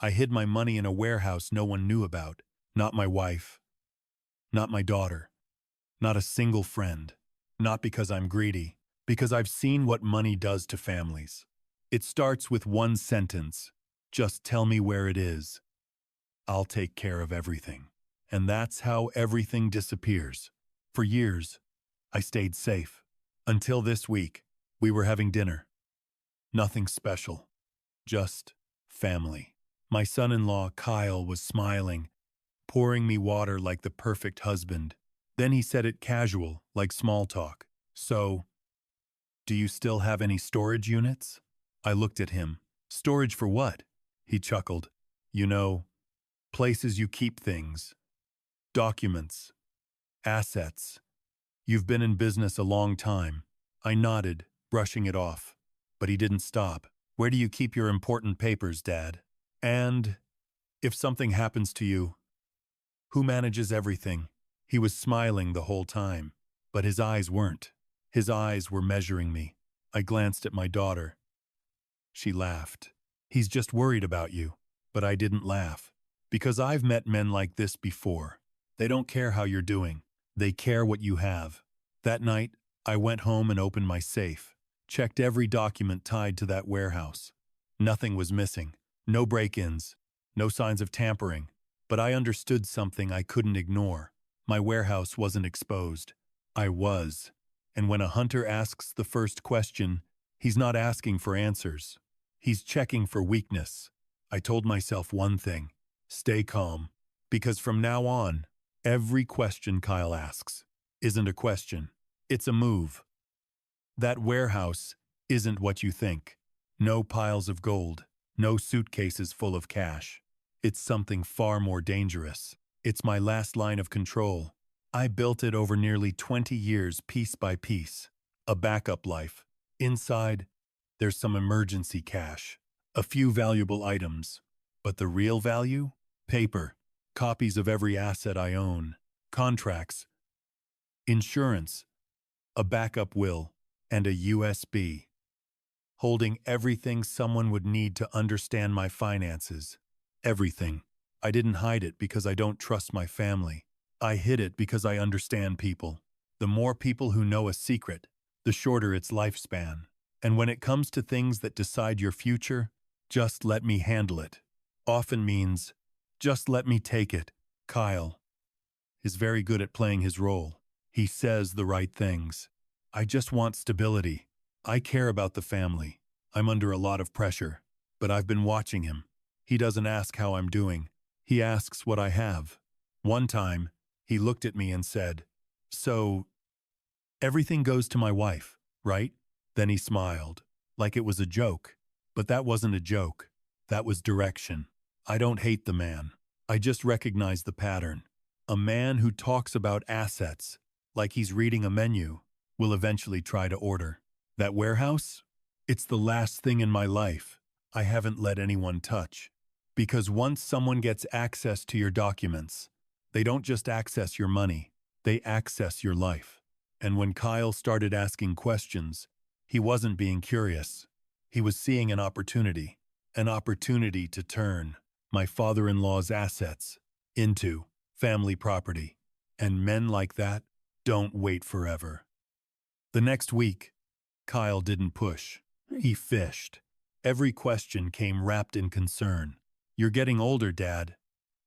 I hid my money in a warehouse no one knew about. Not my wife. Not my daughter. Not a single friend. Not because I'm greedy. Because I've seen what money does to families. It starts with one sentence. Just tell me where it is. I'll take care of everything. And that's how everything disappears. For years, I stayed safe. Until this week, we were having dinner. Nothing special. Just family. My son-in-law, Kyle, was smiling, pouring me water like the perfect husband. Then he said it casual, like small talk. So, do you still have any storage units? I looked at him. Storage for what? He chuckled. You know, places you keep things. Documents. Assets. You've been in business a long time. I nodded, brushing it off. But he didn't stop. Where do you keep your important papers, Dad? And if something happens to you, who manages everything? He was smiling the whole time, but his eyes weren't. His eyes were measuring me. I glanced at my daughter. She laughed. He's just worried about you. But I didn't laugh. Because I've met men like this before. They don't care how you're doing. They care what you have. That night, I went home and opened my safe. Checked every document tied to that warehouse. Nothing was missing. No break-ins. No signs of tampering. But I understood something I couldn't ignore. My warehouse wasn't exposed. I was. And when a hunter asks the first question, he's not asking for answers. He's checking for weakness. I told myself one thing. Stay calm. Because from now on, every question Kyle asks isn't a question. It's a move. That warehouse isn't what you think. No piles of gold. No suitcases full of cash. It's something far more dangerous. It's my last line of control. I built it over nearly 20 years, piece by piece. A backup life. Inside, there's some emergency cash. A few valuable items. But the real value? Paper. Copies of every asset I own. Contracts. Insurance. A backup will. And a USB. Holding everything someone would need to understand my finances. Everything. I didn't hide it because I don't trust my family. I hid it because I understand people. The more people who know a secret, the shorter its lifespan. And when it comes to things that decide your future, just let me handle it. Often means, just let me take it. Kyle is very good at playing his role. He says the right things. I just want stability. I care about the family. I'm under a lot of pressure, but I've been watching him. He doesn't ask how I'm doing. He asks what I have. One time, he looked at me and said, So, everything goes to my wife, right? Then he smiled, like it was a joke. But that wasn't a joke. That was direction. I don't hate the man. I just recognize the pattern. A man who talks about assets, like he's reading a menu, will eventually try to order. That warehouse? It's the last thing in my life I haven't let anyone touch. Because once someone gets access to your documents, they don't just access your money, they access your life. And when Kyle started asking questions, he wasn't being curious. He was seeing an opportunity to turn my father-in-law's assets into family property. And men like that don't wait forever. The next week, Kyle didn't push. He fished. Every question came wrapped in concern. You're getting older, Dad.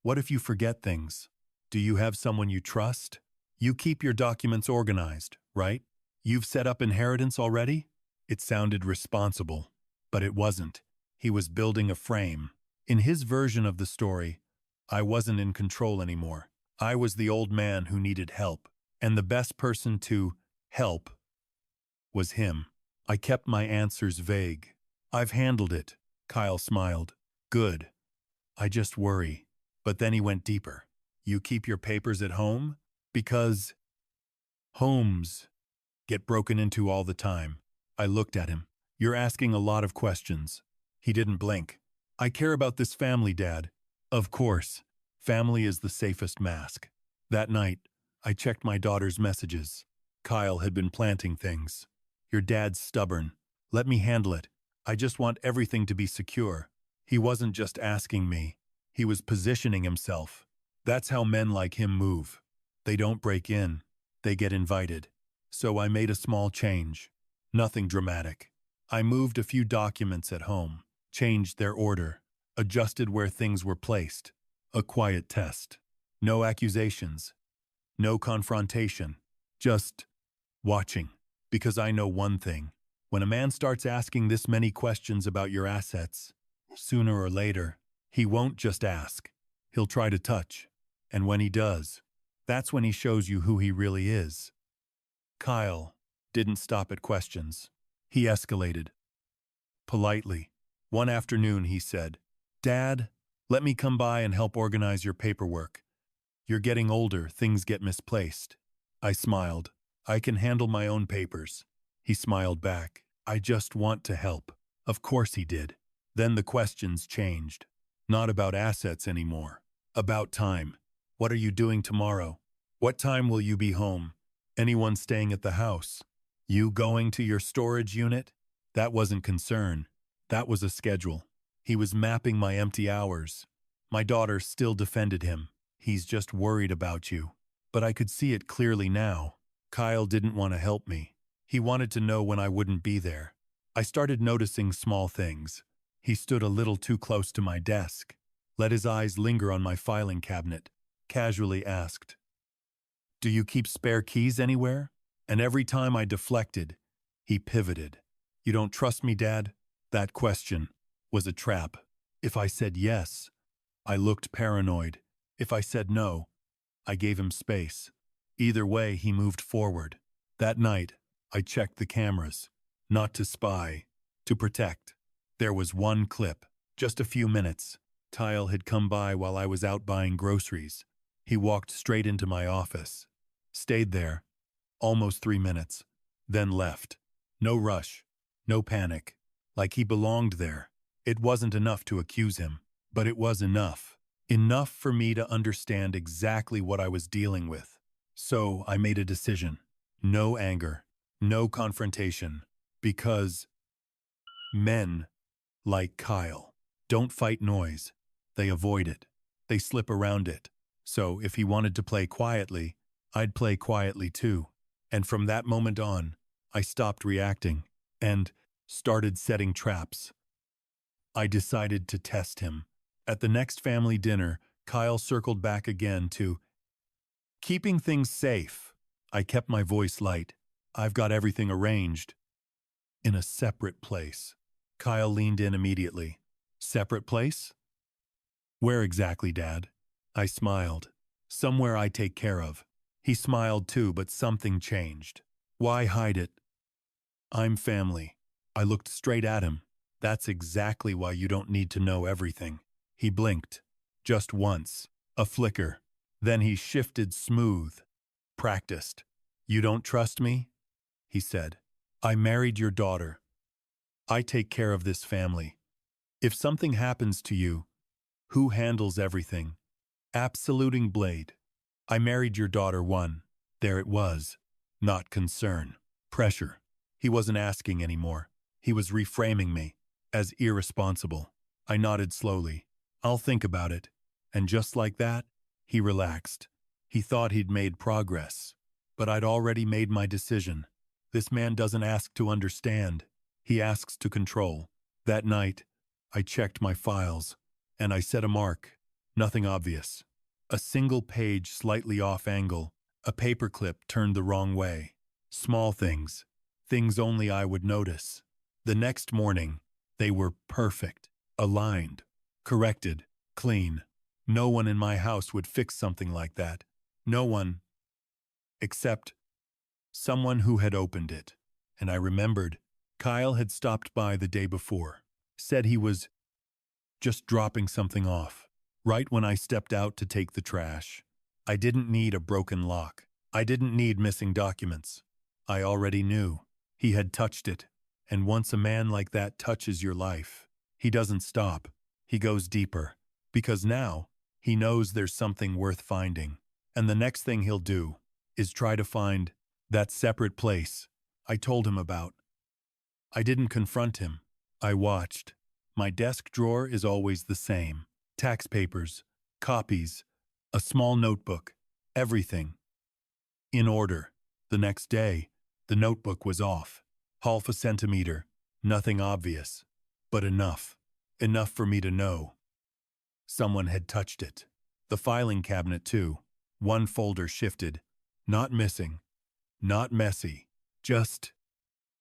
What if you forget things? Do you have someone you trust? You keep your documents organized, right? You've set up inheritance already? It sounded responsible, but it wasn't. He was building a frame. In his version of the story, I wasn't in control anymore. I was the old man who needed help, and the best person to help was him. I kept my answers vague. I've handled it, Kyle smiled. Good. I just worry. But then he went deeper. You keep your papers at home? Because homes get broken into all the time. I looked at him. You're asking a lot of questions. He didn't blink. I care about this family, Dad. Of course. Family is the safest mask. That night, I checked my daughter's messages. Kyle had been planting things. Your dad's stubborn. Let me handle it. I just want everything to be secure. He wasn't just asking me. He was positioning himself. That's how men like him move. They don't break in. They get invited. So I made a small change. Nothing dramatic. I moved a few documents at home, changed their order, adjusted where things were placed. A quiet test. No accusations. No confrontation. Just watching. Because I know one thing. When a man starts asking this many questions about your assets, sooner or later, he won't just ask. He'll try to touch. And when he does, that's when he shows you who he really is. Kyle didn't stop at questions. He escalated. Politely. One afternoon, he said, "Dad, let me come by and help organize your paperwork. You're getting older, things get misplaced." I smiled. "I can handle my own papers." He smiled back. "I just want to help." Of course he did. Then the questions changed. Not about assets anymore. About time. What are you doing tomorrow? What time will you be home? Anyone staying at the house? You going to your storage unit? That wasn't concern. That was a schedule. He was mapping my empty hours. My daughter still defended him. "He's just worried about you." But I could see it clearly now. Kyle didn't want to help me. He wanted to know when I wouldn't be there. I started noticing small things. He stood a little too close to my desk, let his eyes linger on my filing cabinet, casually asked, "Do you keep spare keys anywhere?" And every time I deflected, he pivoted. "You don't trust me, Dad?" That question was a trap. If I said yes, I looked paranoid. If I said no, I gave him space. Either way, he moved forward. That night, I checked the cameras. Not to spy, to protect. There was one clip, just a few minutes. Kyle had come by while I was out buying groceries. He walked straight into my office. Stayed there, almost 3 minutes, then left. No rush, no panic. Like he belonged there. It wasn't enough to accuse him, but it was enough. Enough for me to understand exactly what I was dealing with. So I made a decision. No anger, no confrontation, because men like Kyle don't fight noise. They avoid it. They slip around it. So if he wanted to play quietly, I'd play quietly too. And from that moment on, I stopped reacting and started setting traps. I decided to test him. At the next family dinner, Kyle circled back again to keeping things safe. I kept my voice light. "I've got everything arranged in a separate place." Kyle leaned in immediately. "Separate place? Where exactly, Dad?" I smiled. "Somewhere I take care of." He smiled too, but something changed. "Why hide it? I'm family." I looked straight at him. "That's exactly why you don't need to know everything." He blinked. Just once. A flicker. Then he shifted smooth. Practiced. "You don't trust me?" he said. "I married your daughter. I take care of this family. If something happens to you, who handles everything?" Absoluting blade. "I married your daughter one." There it was. Not concern. Pressure. He wasn't asking anymore. He was reframing me as irresponsible. I nodded slowly. "I'll think about it." And just like that, he relaxed. He thought he'd made progress. But I'd already made my decision. This man doesn't ask to understand. He asks to control. That night, I checked my files, and I set a mark. Nothing obvious. A single page slightly off angle, a paperclip turned the wrong way. Small things. Things only I would notice. The next morning, they were perfect, aligned, corrected, clean. No one in my house would fix something like that. No one, except someone who had opened it. And I remembered, Kyle had stopped by the day before, said he was just dropping something off, right when I stepped out to take the trash. I didn't need a broken lock. I didn't need missing documents. I already knew. He had touched it. And once a man like that touches your life, he doesn't stop. He goes deeper. Because now, he knows there's something worth finding. And the next thing he'll do is try to find that separate place I told him about. I didn't confront him. I watched. My desk drawer is always the same. Tax papers, copies, a small notebook, everything. In order. The next day, the notebook was off. Half a centimeter. Nothing obvious. But enough. Enough for me to know. Someone had touched it. The filing cabinet, too. One folder shifted. Not missing. Not messy. Just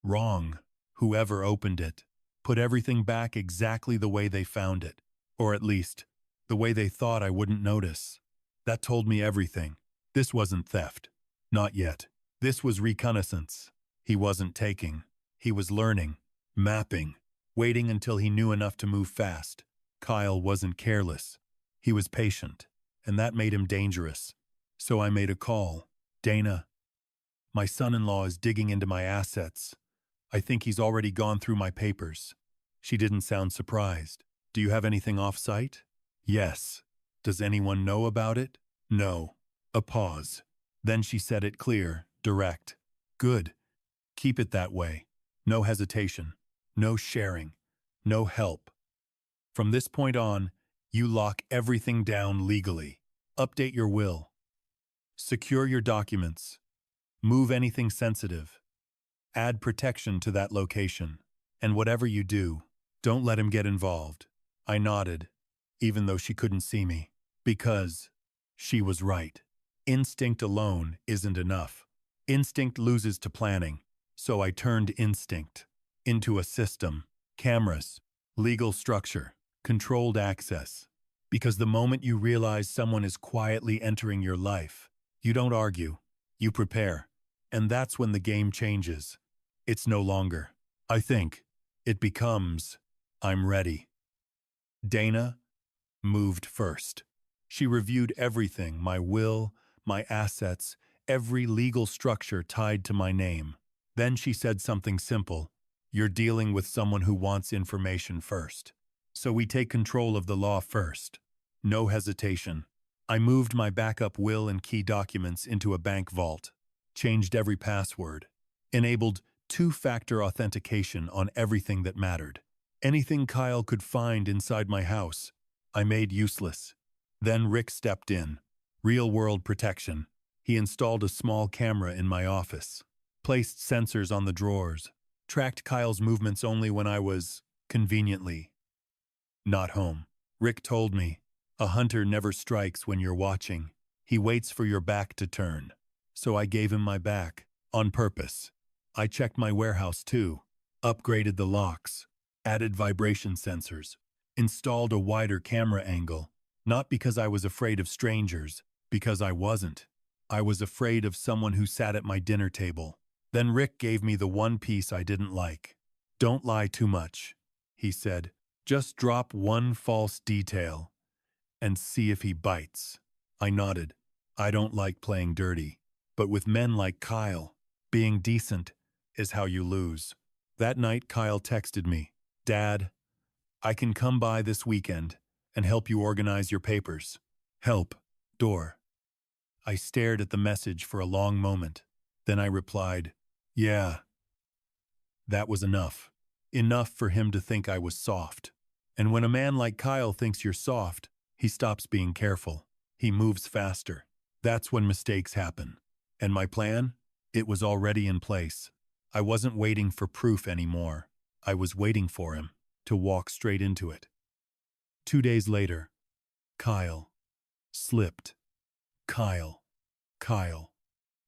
wrong. Whoever opened it put everything back exactly the way they found it. Or at least, the way they thought I wouldn't notice. That told me everything. This wasn't theft. Not yet. This was reconnaissance. He wasn't taking. He was learning. Mapping. Waiting until he knew enough to move fast. Kyle wasn't careless. He was patient. And that made him dangerous. So I made a call. Dana, my son-in-law is digging into my assets. I think he's already gone through my papers. She didn't sound surprised. Do you have anything off-site? Yes. Does anyone know about it? No. A pause. Then she said it clear, direct. Good. Keep it that way. No hesitation. No sharing. No help. From this point on, you lock everything down legally. Update your will. Secure your documents. Move anything sensitive. Add protection to that location. And whatever you do, don't let him get involved. I nodded, even though she couldn't see me, because she was right. Instinct alone isn't enough. Instinct loses to planning, so I turned instinct into a system, cameras, legal structure, controlled access. Because the moment you realize someone is quietly entering your life, you don't argue, you prepare. And that's when the game changes. It's no longer, I think. It becomes, I'm ready. Dana moved first. She reviewed everything, my will, my assets, every legal structure tied to my name. Then she said something simple. You're dealing with someone who wants information first. So we take control of the law first. No hesitation. I moved my backup will and key documents into a bank vault, changed every password, enabled two-factor authentication on everything that mattered. Anything Kyle could find inside my house, I made useless. Then Rick stepped in. Real-world protection. He installed a small camera in my office, placed sensors on the drawers, tracked Kyle's movements only when I was, conveniently, not home. Rick told me, a hunter never strikes when you're watching. He waits for your back to turn. So I gave him my back, on purpose. I checked my warehouse too, upgraded the locks, added vibration sensors, installed a wider camera angle, not because I was afraid of strangers, because I wasn't. I was afraid of someone who sat at my dinner table. Then Rick gave me the one piece I didn't like. Don't lie too much, he said. Just drop one false detail and see if he bites. I nodded. I don't like playing dirty. But with men like Kyle, being decent is how you lose. That night, Kyle texted me, Dad, I can come by this weekend and help you organize your papers. Help. Door. I stared at the message for a long moment. Then I replied, yeah. That was enough. Enough for him to think I was soft. And when a man like Kyle thinks you're soft, he stops being careful. He moves faster. That's when mistakes happen. And my plan? It was already in place. I wasn't waiting for proof anymore. I was waiting for him to walk straight into it. 2 days later, Kyle slipped. Kyle. Kyle.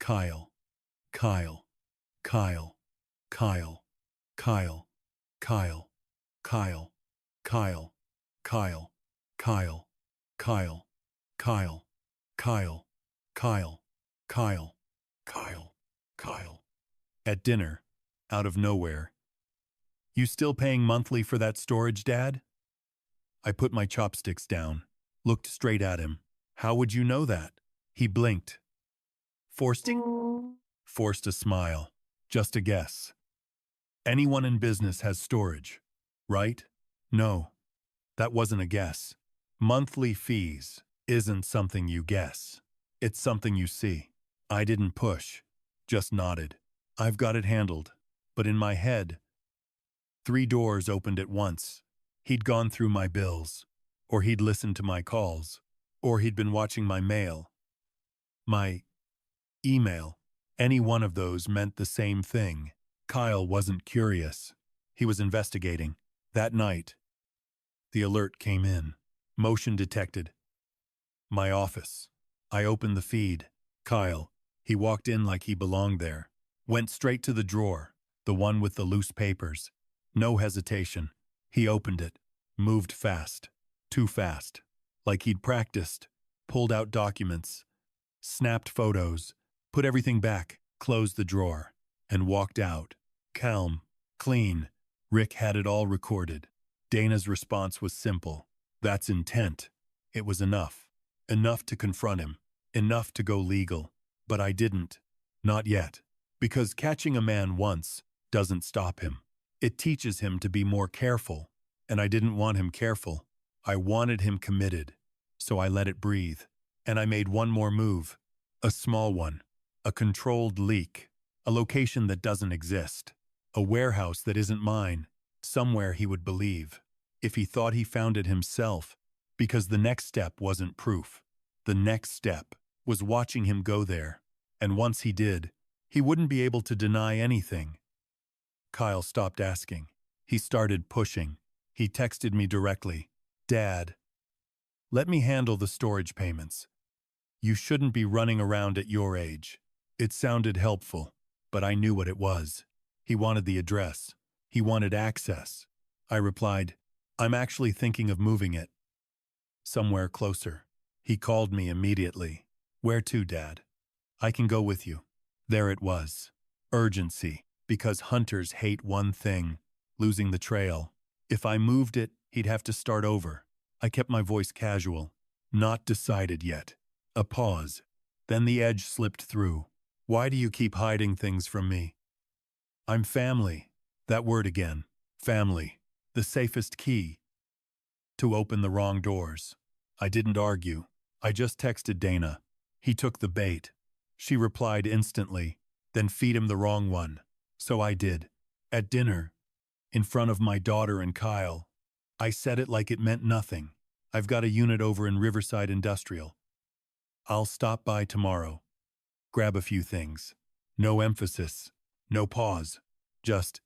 Kyle. Kyle. Kyle. Kyle. Kyle. Kyle. Kyle. Kyle. Kyle. Kyle. Kyle. Kyle. Kyle. Kyle. Kyle. Kyle. Kyle. At dinner, out of nowhere. You still paying monthly for that storage, Dad? I put my chopsticks down, looked straight at him. How would you know that? He blinked. Forced a smile. Just a guess. Anyone in business has storage, right? No, that wasn't a guess. Monthly fees isn't something you guess. It's something you see. I didn't push, just nodded. I've got it handled. But in my head, 3 doors opened at once. He'd gone through my bills, or he'd listened to my calls, or he'd been watching my mail, my email. Any one of those meant the same thing. Kyle wasn't curious. He was investigating. That night, the alert came in. Motion detected. My office. I opened the feed. Kyle. He walked in like he belonged there. Went straight to the drawer, the one with the loose papers. No hesitation. He opened it. Moved fast. Too fast. Like he'd practiced. Pulled out documents. Snapped photos. Put everything back. Closed the drawer. And walked out. Calm. Clean. Rick had it all recorded. Dana's response was simple. That's intent. It was enough. Enough to confront him. Enough to go legal. But I didn't. Not yet. Because catching a man once doesn't stop him. It teaches him to be more careful. And I didn't want him careful. I wanted him committed. So I let it breathe. And I made one more move. A small one. A controlled leak. A location that doesn't exist. A warehouse that isn't mine. Somewhere he would believe. If he thought he found it himself. Because the next step wasn't proof. The next step was watching him go there. And once he did, he wouldn't be able to deny anything. Kyle stopped asking. He started pushing. He texted me directly. Dad, let me handle the storage payments. You shouldn't be running around at your age. It sounded helpful, but I knew what it was. He wanted the address. He wanted access. I replied, I'm actually thinking of moving it. Somewhere closer. He called me immediately. Where to, Dad? I can go with you. There it was. Urgency, because hunters hate one thing, losing the trail. If I moved it, he'd have to start over. I kept my voice casual. Not decided yet. A pause. Then the edge slipped through. Why do you keep hiding things from me? I'm family. That word again. Family. The safest key to open the wrong doors. I didn't argue. I just texted Dana. He took the bait. She replied instantly, then feed him the wrong one. So I did. At dinner, in front of my daughter and Kyle, I said it like it meant nothing. I've got a unit over in Riverside Industrial. I'll stop by tomorrow. Grab a few things. No emphasis. No pause. Just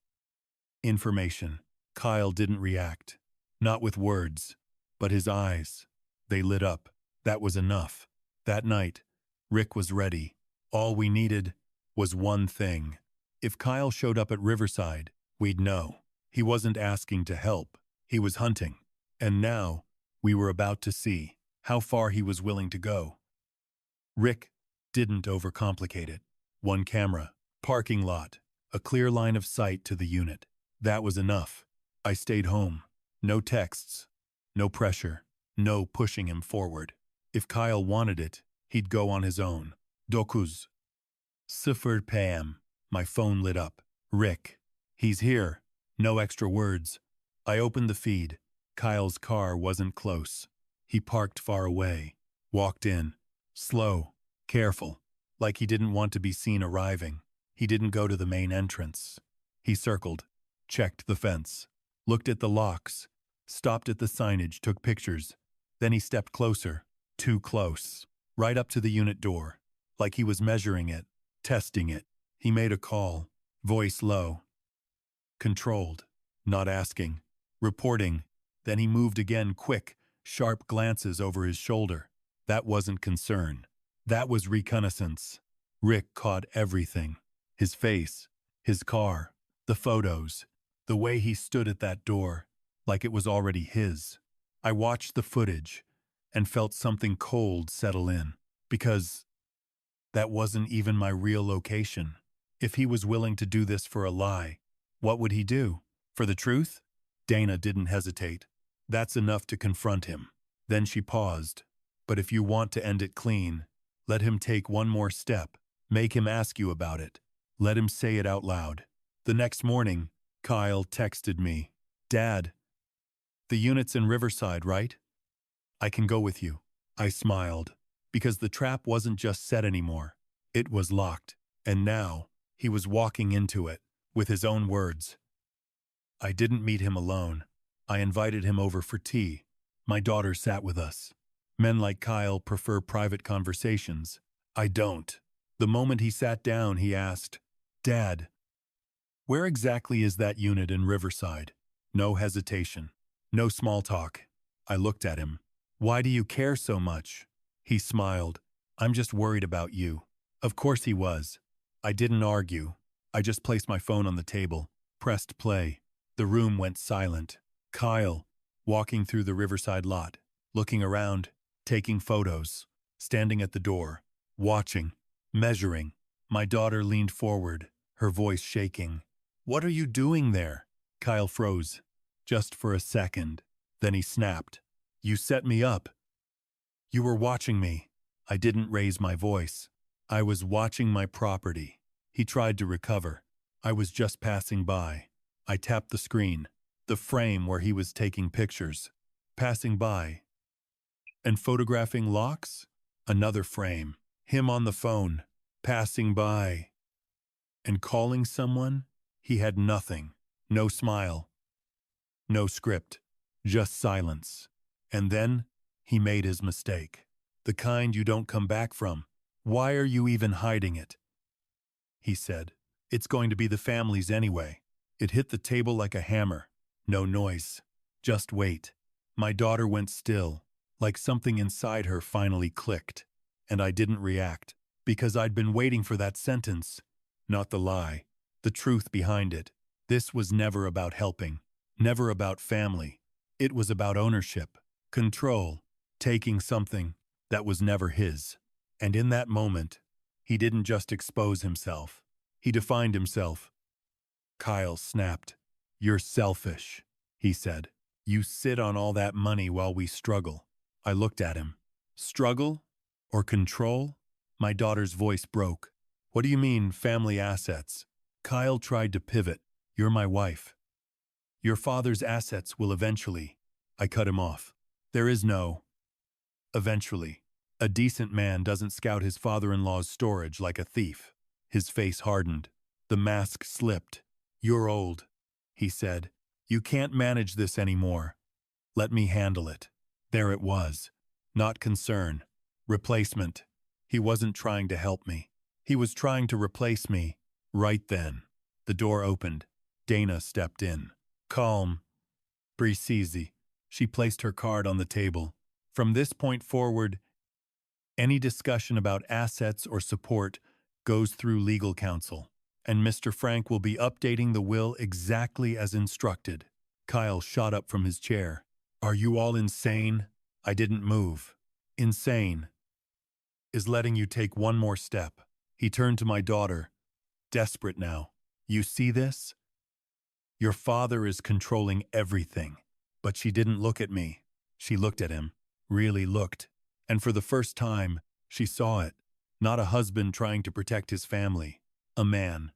information. Kyle didn't react. Not with words, but his eyes. They lit up. That was enough. That night, Rick was ready. All we needed was one thing. If Kyle showed up at Riverside, we'd know. He wasn't asking to help. He was hunting. And now, we were about to see how far he was willing to go. Rick didn't overcomplicate it. One camera, parking lot, a clear line of sight to the unit. That was enough. I stayed home. No texts. No pressure. No pushing him forward. If Kyle wanted it, he'd go on his own. 9:00 p.m. My phone lit up. Rick. He's here. No extra words. I opened the feed. Kyle's car wasn't close. He parked far away. Walked in. Slow. Careful. Like he didn't want to be seen arriving. He didn't go to the main entrance. He circled. Checked the fence. Looked at the locks. Stopped at the signage, took pictures. Then he stepped closer. Too close. Right up to the unit door. Like he was measuring it. Testing it. He made a call. Voice low. Controlled. Not asking. Reporting. Then he moved again, quick, sharp glances over his shoulder. That wasn't concern. That was reconnaissance. Rick caught everything. His face. His car. The photos. The way he stood at that door. Like it was already his. I watched the footage and felt something cold settle in. Because that wasn't even my real location. If he was willing to do this for a lie, what would he do? For the truth? Dana didn't hesitate. That's enough to confront him. Then she paused. But if you want to end it clean, let him take one more step. Make him ask you about it. Let him say it out loud. The next morning, Kyle texted me. Dad, the unit's in Riverside, right? I can go with you. I smiled. Because the trap wasn't just set anymore. It was locked. And now, he was walking into it, with his own words. I didn't meet him alone. I invited him over for tea. My daughter sat with us. Men like Kyle prefer private conversations. I don't. The moment he sat down, he asked, "Dad, where exactly is that unit in Riverside?" No hesitation. No small talk. I looked at him. "Why do you care so much?" He smiled. "I'm just worried about you." Of course he was. I didn't argue. I just placed my phone on the table, pressed play. The room went silent. Kyle, walking through the Riverside lot, looking around, taking photos, standing at the door, watching, measuring. My daughter leaned forward, her voice shaking. "What are you doing there?" Kyle froze, just for a second. Then he snapped. "You set me up. You were watching me." I didn't raise my voice. "I was watching my property." He tried to recover. "I was just passing by." I tapped the screen, the frame where he was taking pictures. Passing by. And photographing locks? Another frame. Him on the phone. Passing by. And calling someone? He had nothing. No smile. No script. Just silence. And then, he made his mistake. The kind you don't come back from. "Why are you even hiding it?" he said. "It's going to be the family's anyway." It hit the table like a hammer. No noise. Just wait. My daughter went still, like something inside her finally clicked. And I didn't react, because I'd been waiting for that sentence. Not the lie. The truth behind it. This was never about helping. Never about family. It was about ownership. Control. Taking something that was never his. And in that moment, he didn't just expose himself. He defined himself. Kyle snapped. "You're selfish," he said. "You sit on all that money while we struggle." I looked at him. Struggle? Or control? My daughter's voice broke. "What do you mean, family assets?" Kyle tried to pivot. "You're my wife. Your father's assets will eventually." I cut him off. "There is no eventually. A decent man doesn't scout his father-in-law's storage like a thief." His face hardened. The mask slipped. "You're old," he said. "You can't manage this anymore. Let me handle it." There it was. Not concern. Replacement. He wasn't trying to help me. He was trying to replace me. Right then, the door opened. Dana stepped in. Calm. Breezy. She placed her card on the table. "From this point forward, any discussion about assets or support goes through legal counsel, and Mr. Frank will be updating the will exactly as instructed." Kyle shot up from his chair. "Are you all insane?" I didn't move. "Insane is letting you take one more step." He turned to my daughter, desperate now. "You see this? Your father is controlling everything." But she didn't look at me. She looked at him, really looked. And for the first time, she saw it. Not a husband trying to protect his family. A man.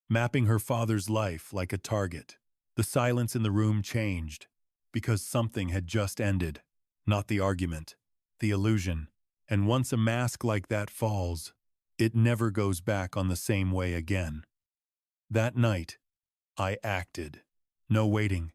Mapping her father's life like a target. The silence in the room changed, because something had just ended. Not the argument. The illusion. And once a mask like that falls, it never goes back on the same way again. That night, I acted. No waiting.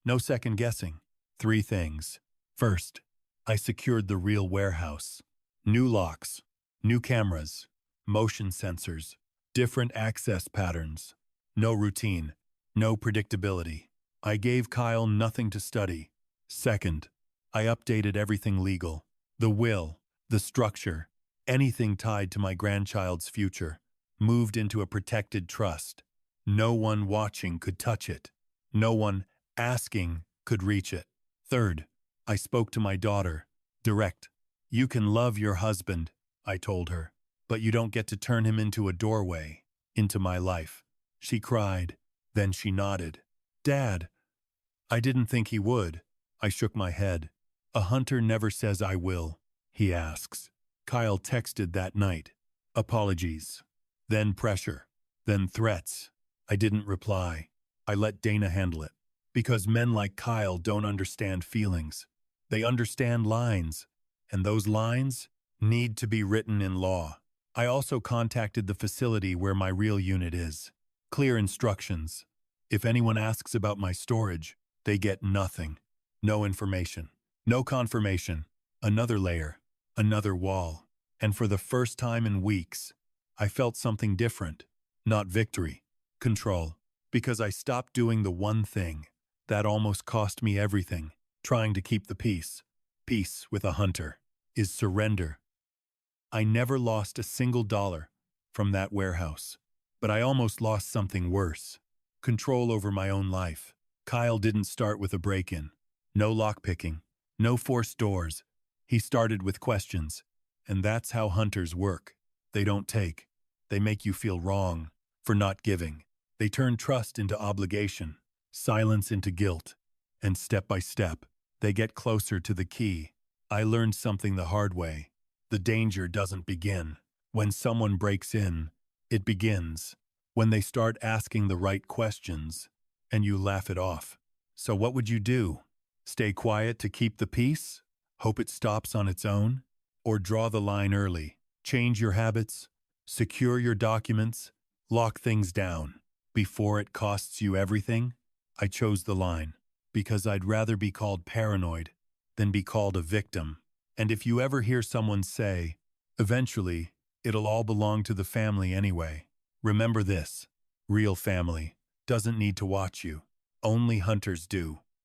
No second guessing. 3 things. First, I secured the real warehouse. New locks, new cameras, motion sensors, different access patterns. No routine, no predictability. I gave Kyle nothing to study. Second, I updated everything legal. The will, the structure, anything tied to my grandchild's future, moved into a protected trust. No one watching could touch it. No one asking could reach it. Third, I spoke to my daughter. Direct. "You can love your husband," I told her, "but you don't get to turn him into a doorway into my life." She cried. Then she nodded. "Dad." I didn't think he would. I shook my head. "A hunter never says I will. He asks." Kyle texted that night. Apologies. Then pressure. Then threats. I didn't reply. I let Dana handle it. Because men like Kyle don't understand feelings. They understand lines. And those lines need to be written in law. I also contacted the facility where my real unit is. Clear instructions. If anyone asks about my storage, They get nothing. No information. No confirmation. Another layer. Another wall. And for the first time in weeks, I felt something different. Not victory. Control. Because I stopped doing the one thing that almost cost me everything, trying to keep the peace. Peace with a hunter is surrender. I never lost a single dollar from that warehouse, but I almost lost something worse. Control over my own life. Kyle didn't start with a break-in. No lockpicking. No forced doors. He started with questions. And that's how hunters work. They don't take. They make you feel wrong for not giving. They turn trust into obligation, silence into guilt, and step by step, they get closer to the key. I learned something the hard way. The danger doesn't begin when someone breaks in. It begins when they start asking the right questions, and you laugh it off. So what would you do? Stay quiet to keep the peace? Hope it stops on its own? Or draw the line early? Change your habits? Secure your documents? Lock things down before it costs you everything? I chose the line because I'd rather be called paranoid than be called a victim. And if you ever hear someone say, eventually, it'll all belong to the family anyway, remember this: real family doesn't need to watch you. Only hunters do.